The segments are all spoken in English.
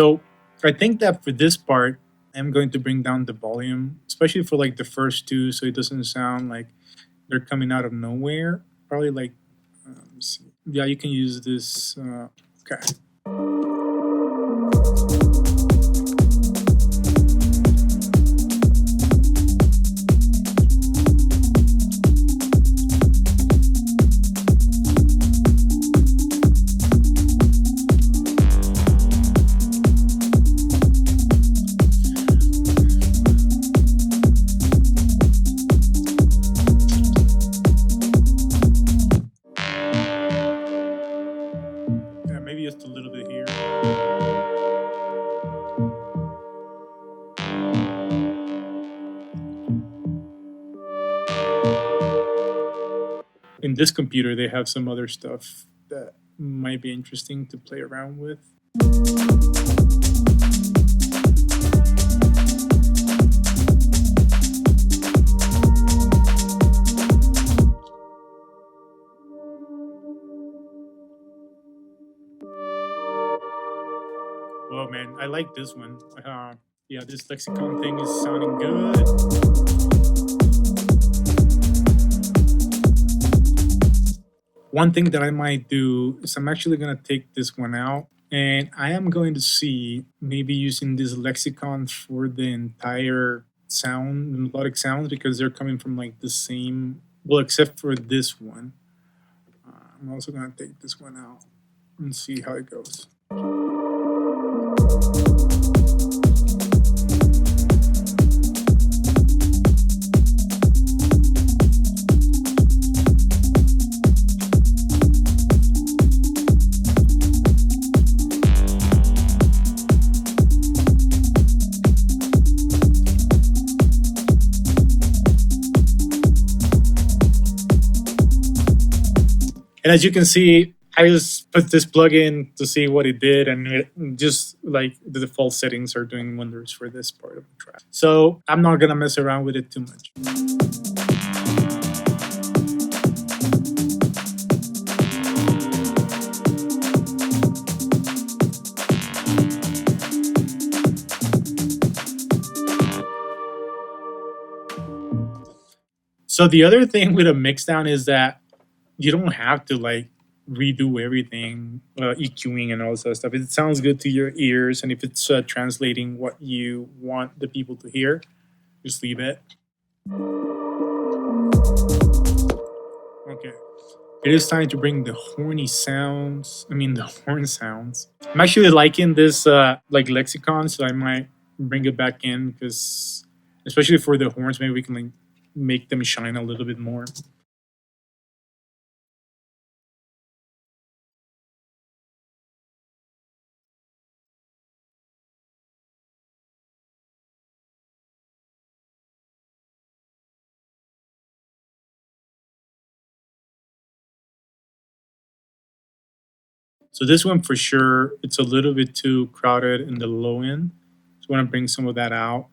So I think that for this part, I'm going to bring down the volume, especially for like the first two, so it doesn't sound like they're coming out of nowhere. Probably like, let's see. Yeah, you can use this. Okay. Yeah, maybe just a little bit here. In this computer, they have some other stuff that might be interesting to play around with. Oh man, I like this one. Yeah, this lexicon thing is sounding good. One thing that I might do is I'm actually going to take this one out and I am going to see maybe using this lexicon for the entire sound, melodic sounds, because they're coming from like the same, well, except for this one. I'm also going to take this one out and see how it goes. And as you can see, I just put this plugin to see what it did, and it just like the default settings are doing wonders for this part of the track. So I'm not gonna mess around with it too much. So the other thing with a mixdown is that you don't have to like redo everything, EQing and all this other stuff. It sounds good to your ears, and if it's translating what you want the people to hear, just leave it. Okay. It is time to bring the horny sounds. I mean, the horn sounds. I'm actually liking this like lexicon, so I might bring it back in because, especially for the horns, maybe we can like make them shine a little bit more. So this one for sure, it's a little bit too crowded in the low end. So I want to bring some of that out.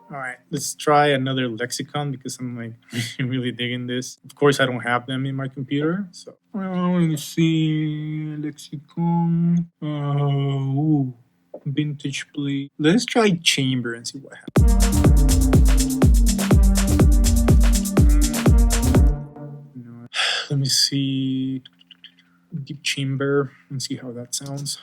All right, let's try another lexicon because I'm like really digging this. Of course, I don't have them in my computer. So let me see lexicon. Ooh, vintage play. Let's try chamber and see what happens. No. Let me see deep chamber and see how that sounds.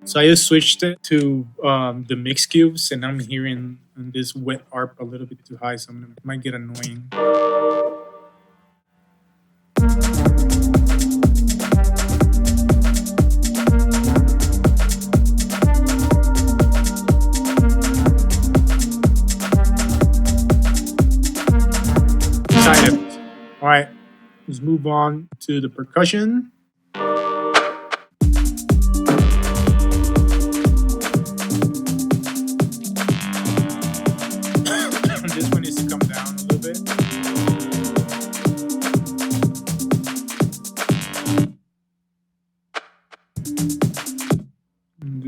So I just switched it to the mix cubes, and I'm hearing this wet ARP a little bit too high, so it might get annoying. Excited. All right, let's move on to the percussion.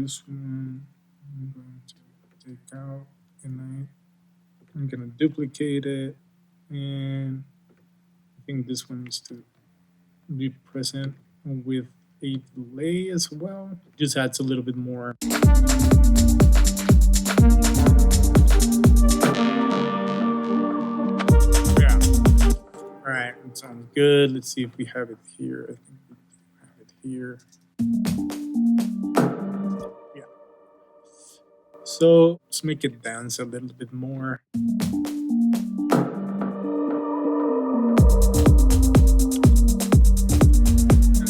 this one I'm going to take out, and I'm going to duplicate it, and I think this one needs to be present with a delay as well. Just adds a little bit more. Yeah. All right, it sounds good. Let's see if we have it here. I think we have it here. Yeah. So let's make it dance a little bit more. And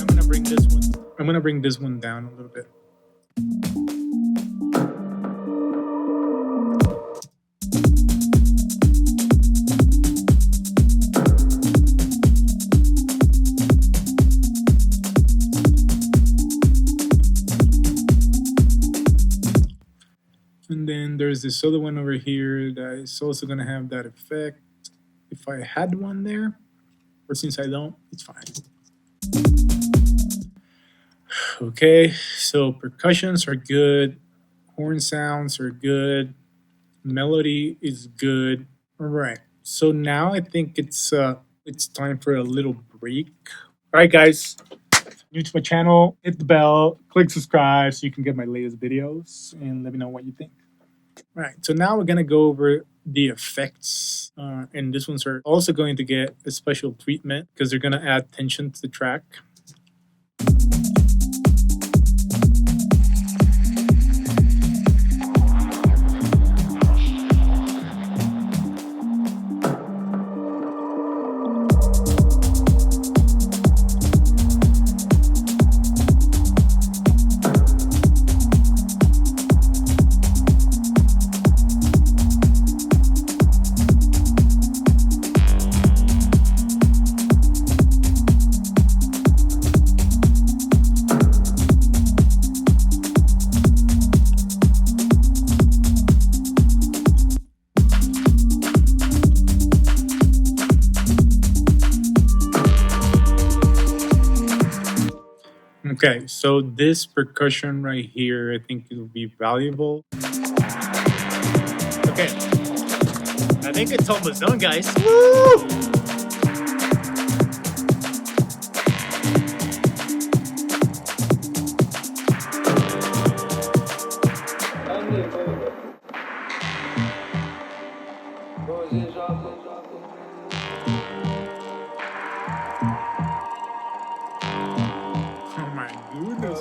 I'm gonna bring this one down a little bit. And then there's this other one over here that is also gonna have that effect. If I had one there, or since I don't, it's fine. Okay, so percussions are good, horn sounds are good, melody is good. All right, so now I think it's time for a little break. All right, guys, new to my channel, hit the bell, click subscribe so you can get my latest videos, and let me know what you think. All right, so now we're gonna go over the effects, and this ones are also going to get a special treatment because they're gonna add tension to the track. Okay, so this percussion right here, I think it'll be valuable. Okay, I think it's almost done, guys. Woo! Oh my goodness.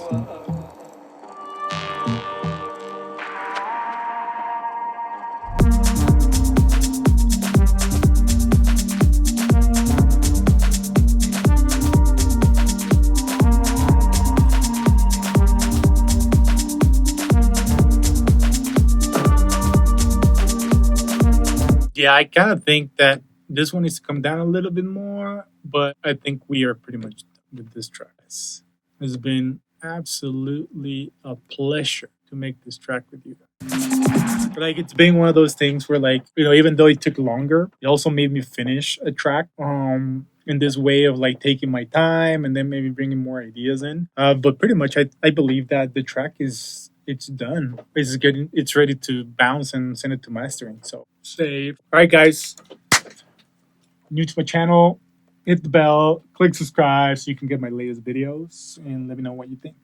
Yeah, I kind of think that this one needs to come down a little bit more, but I think we are pretty much done with this track. It's been absolutely a pleasure to make this track with you. Like, it's been one of those things where, like, even though it took longer, it also made me finish a track in this way of like taking my time and then maybe bringing more ideas in. But pretty much I believe that the track it's done. It's ready to bounce and send it to mastering. So save. All right, guys, new to my channel, hit the bell, click subscribe so you can get my latest videos, and let me know what you think.